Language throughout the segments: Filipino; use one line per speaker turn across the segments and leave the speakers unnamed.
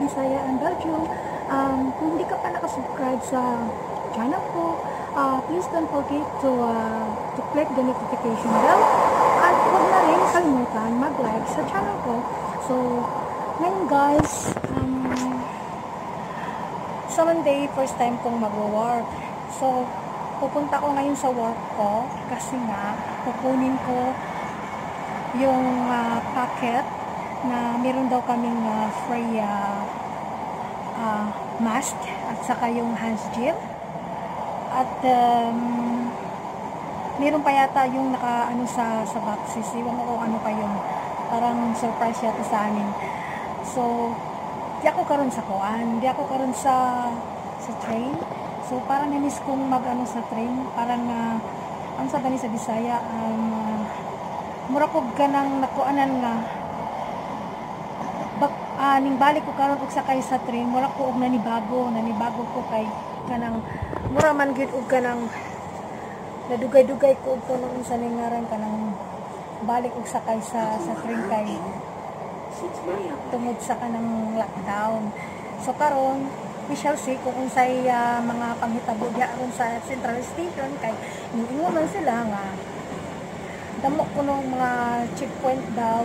Bisaya and Belgium. Kung hindi ka pa nakasubscribe sa channel ko, please don't forget to click the notification bell at huwag na rin kalimutan mag-like sa channel ko. So, ngayon guys, sa Monday, first time kong mag-work. So, pupunta ko ngayon sa work ko kasi nga, kukunin ko yung packet na meron daw kaming free mask at saka yung hands gel. At meron pa yata yung naka-ano sa boxes. Iwan ko ano pa yun. Parang surprise yata sa amin. So, di ako karon sa kuan, di ako karon sa train. So parang namis kong mag-ano sa train, parang ang sa bani sa Bisaya, mura ko ganang nakuanan nga ning balik ko karon og sakay sa train, mura ko og nanibago ko kay kanang mura man gyud og kanang nadugay-dugay ko og kanang unsa ning ngaran kanang balik og sakay sa train kay tungod sa kanang lockdown. So karon we shall see kung unsay mga panghitabo diaron sa Central Station kay ingon man sila nga damo kuno mga checkpoint daw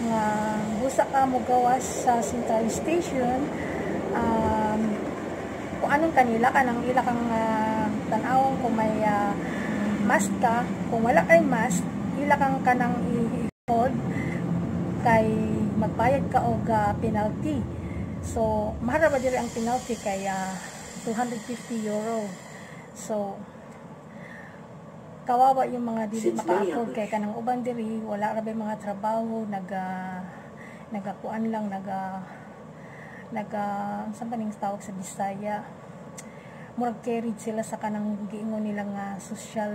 nga busa ka mo gawas sa Central Station. Kung anong kanila kanang ila kang tan-awon kung may mask ka, kung wala kay mask ila kang kanang i-hold kay magbayad ka og penalty. So mahal ba diri ang penalty kay €250. So kawawa yung mga dili maka-afford kay kanang uban diri wala ra bay mga trabaho, nagakuan lang saan ba ning tawag sa Bisaya, murag carried sila sa kanang giingon nilang social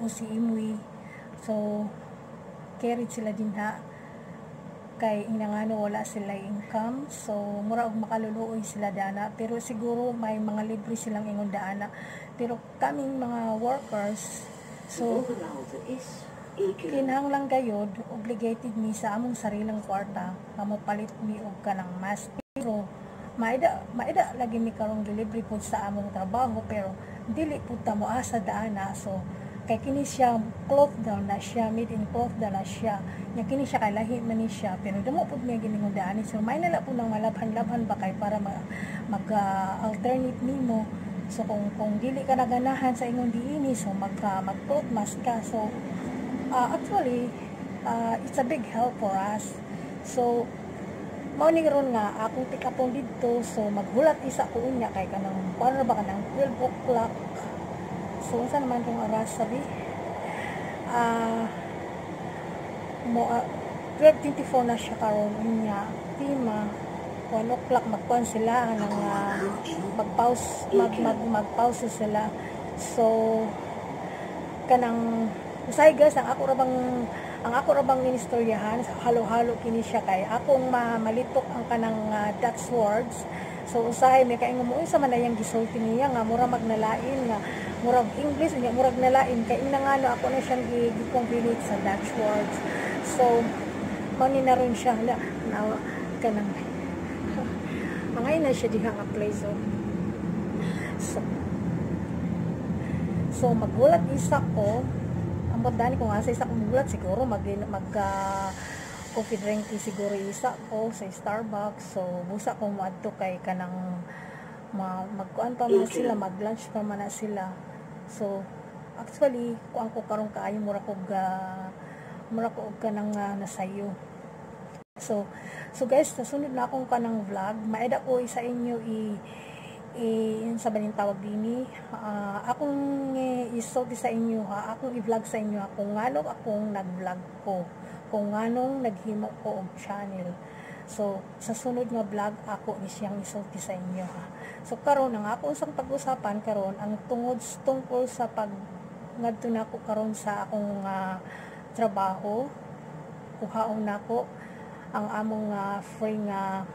UCMW. So carried sila din kay inangano wala sila income, so mura og makaluluoy sila dana, pero siguro may mga libre silang ingon dana, pero kaming mga workers so kinahanglan gayud obligated mi sa among sarilang kwarta nga mopalit mi og kanang mask. Pero maida lagi mi karong delivery pud sa among trabaho, pero dili pud ta moasa dana. So kay kini siya cloth daw na siya, made in cloth daw na siya, nya kini siya kay lahi man ni siya, pero damo pud miya giningon daan. So may nala po nang malabhan-labhan ba kay para mag-alternate nimo. So kung dili ka naganahan sa ingon diini, so mag-cloth mask ka. So actually it's a big help for us. So mao ni ron nga akong tikapon didto, so maghulat isa ko unya kay kanang para ba kanang 12 o'clock. So, unsa naman itong oras sabi? 12:24 na siya karon niya. Tima, 1 o'clock magkuhan sila ng mag-pause sila. So, kanang usay guys, ang ako ra bang ministoryahan, halo-halo kini siya kay akong malitok ang kanang Dutch words. So usahay may kaingon mo sa man yang gisulti niya nga mura magnalain nga murag English unya murag nalain kay inangano ako na siyang i-combine sa Dutch words. So mani na ron siya na kanang mga ina siya diha nga place. So magulat isa ko ambot dani ko nga sa isa kong magulat siguro mag coffee drink siguro isa ko sa Starbucks. So busa ko moadto kay kanang magkuan pa man sila, mag-lunch pa man sila. So actually kuan ko karon kaayo mura ko og kanang nasayo. So guys, nasunod na akong kanang vlog. Maeda ko sa inyo sa baning tawag dini. Akong isulti sa inyo akong i-vlog sa inyo kung ngano akong nag-vlog ko, kung nganong naghimo ko og channel. So sa sunod nga vlog ako ni siyang isulti sa inyo So karon ang ako usang pag-usapan karon ang tungkol sa ngadto nako karon sa akong trabaho. Kuhaon nako ang among free nga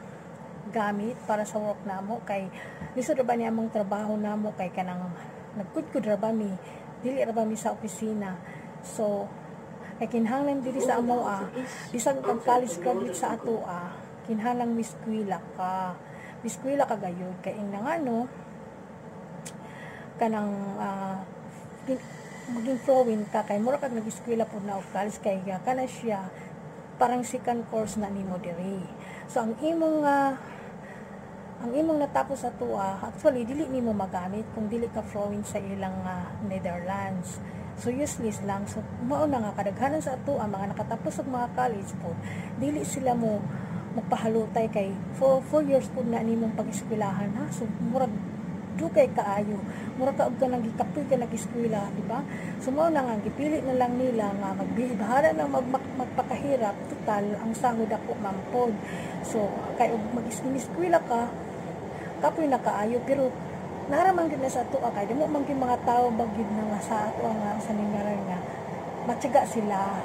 gamit para sa work namo kay lisod ra ba ni among trabaho namo kay kanang nagkudkud ra ba mi, dili ra ba mi sa opisina. So kay kinahanglan diri sa amo bisag pag college graduate sa ato kinahanglang miskwila ka gayud kay ingano kanang maging flowing ka kay mura kag nag-eskwela pud na og college kay kana siya parang second course na nimo diri. So ang imong natapos sa tuwa actually dili nimo magamit kung dili ka flowing sa ilang Netherlands. So useless lang. So mao na nga kadaghanan sa ato ang mga nakatapos og mga college po dili sila mo magpahalutay kay 4 years po na nimong pag-eskwelahan ha. So murag dugay kaayo mura ka og kanang gikapoy ka nag-eskwela, di ba? So mao na nga gipili na lang nila nga magbibahala na magpakahirap total ang sahod ako mampod. So kay og mag-eskwela ka kapoy na kaayo pero naraman gid na sa ato kay dimo man gyud mga tao bagid na nga sa ato nga sa lingaran nga matyaga sila.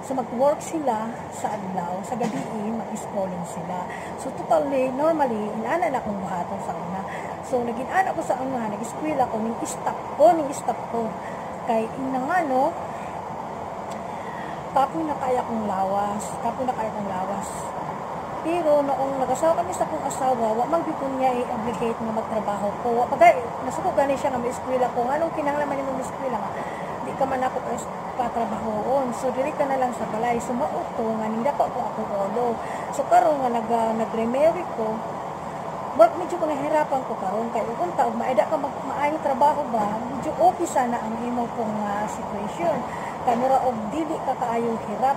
So mag-work sila sa adlaw, sa gabi mag-schooling sila. So totally normally inaana na akong buhaton sa una. So naging-ana ko sa una, nag-eskwela ko ning stop ko kay inangano kapoy na kaya kong lawas. Pero noong nag-asawa kami sa akong asawa, wa man gyud niya i-obligate na magtrabaho ko. Pagay nasuko gani siya nga eskwela ko. Anong kinahanglan man nimo eskwela nga? Di ka man ako patrabahoon. So dili ka na lang sa balay. So mauto nga ninda pa ako ulo. So karon nga nag-remarry ko, medyo ko nahirapan ko karon kay kung taog maeda ka maayong trabaho ba, medyo okay sana ang imo pong situation. Kay mura og dili ka kaayong hirap.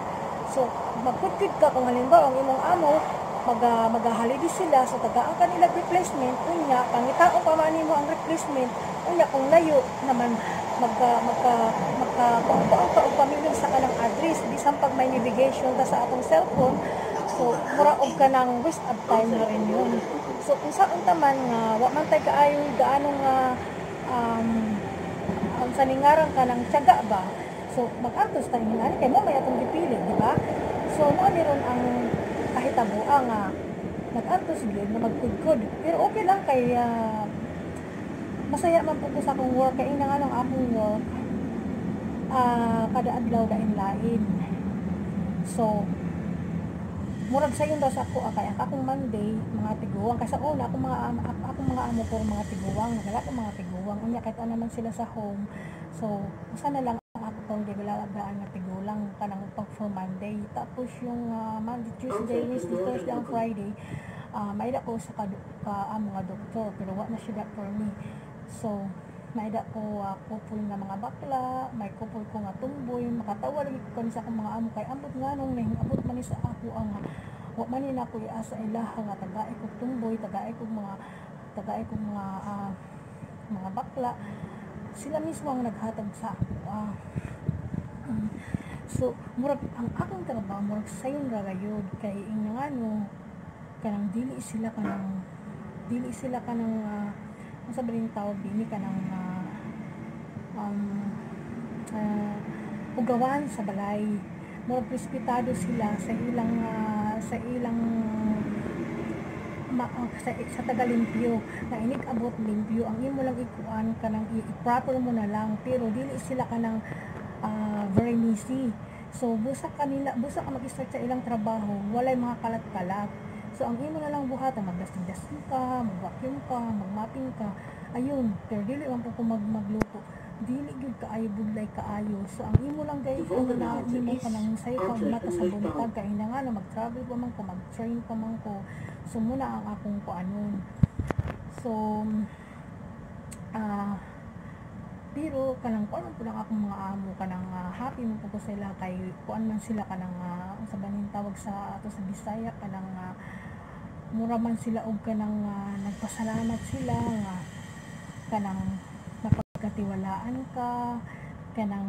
So magkudkid ka kung halimbawa ang imong amo magahalidi sila so tagaan kanila replacement unya pangitaon pa man nimo ang replacement unya kung layo naman magka pamilya sa kanang address bisan pag may navigation ta sa atong cellphone so mura og kanang waste of time na rin yun. So kung saan taman nga wa man tay kaayo gaanong ang saningaran ka ng tiyaga ba. So, mag-antos tayo hinani, kay mo may atong dipili, di ba? So, mo niron ang kahitabuang mag-antos yun na magkudkod. Pero okay lang kay masaya man po ko sa akong work, kaya nga lang akong work kada adlaw lain-lain. So, murag sa yun daw sa ako, kaya akong Monday, mga tiguwang, kasi una, akong mga amo ko, mga tiguwang, nagala ko mga tiguwang, unya kahit naman sila sa home. So, sana lang ako itong gagalagaan na tigulang kanang pag for Monday. Tapos yung Monday, Tuesday, Wednesday, Thursday, and Friday, maida ko sa mga doktor, pero wala na siya for me. So, maida ko kupul nga mga bakla, may kupul ko nga tumboy, makatawa lagi ko sa akong mga amo, kay ambot nga nung abot man sa ako ang wala man na ko iasa ilaha nga tagaay ko tumboy, tagaay ko mga bakla. Sila mismo ang naghatag sa ako. So, murag ang akong trabaho, murag sayon rarayod kay ingano kanang dili sila kanang sabi rin tawag dini kanang ugawan sa balay. Murag respetado sila sa ilang sa tagalimpyo na inig-abot limpyo ang imo lang ikuan kanang i-proper mo na lang pero dili sila kanang very messy. So busa ka mag-start sa ilang trabaho walay mga kalat-kalat. So ang imo na lang buhatan magdasting-dasting ka, mag-vacuum ka, mag-mopping ka, ayun. Pero dili man po ko magluto, dili gyud kaayo budlay kaayo. So ang imo lang guys ang na nimo kanang sayo pag mata sa buntag kay na nga na mag-travel pa man ko, mag-train pa man ko. So muna ang akong kuanon. So pero kanang kuan po lang akong mga amo kanang happy mo po ko sila kay kuan man sila kanang sa banin tawag sa ato sa Bisaya kanang mura man sila og kanang nagpasalamat sila nga kanang napagkatiwalaan ka kanang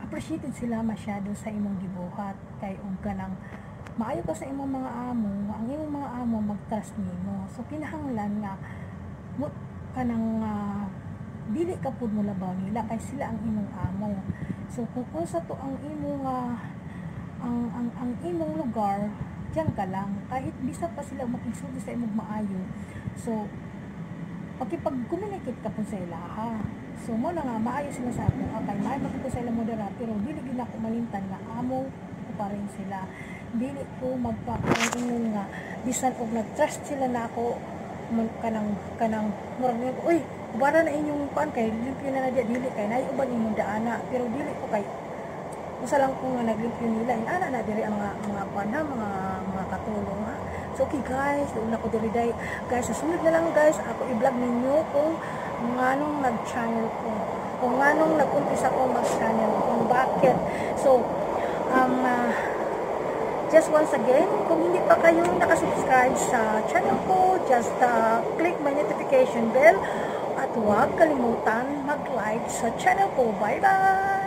appreciated sila masyado sa imong gibuhat kay og kanang maayo ka sa imong mga amo ang imong mga amo mag-trust nimo. So kinahanglan nga kanang dili ka pud mo labaw nila kay sila ang imong amo. So kung sa to ang imong ang imong lugar diyan ka lang kahit bisa pa sila makigsulti sa imong maayo. So pagkipag-communicate ka po sa ilaha. So mo na nga maayo sila sa ako kay maayo ko sa ila modera pero dili gid ako malintan nga amo ko pa rin sila. Dili ko magpakaingon nga bisan og nag-trust sila na ako kanang murag niya, uy, ubara na inyong kuan kay limpyo na dia dili kay nay uban inyong daana, pero dili ko kay usa lang ko nga naglimpyo nila ana na diri ang mga kuan ha, mga katulong ha. So okay guys, doon ako diri day guys, susunod na lang guys ako i-vlog ninyo kung nganong nag-channel ko, kung nganong nag-umpisa ko mag-channel, kung bakit. So just once again, kung hindi pa kayo nakasubscribe sa channel ko, just click my notification bell at huwag kalimutan mag-like sa channel ko. Bye-bye!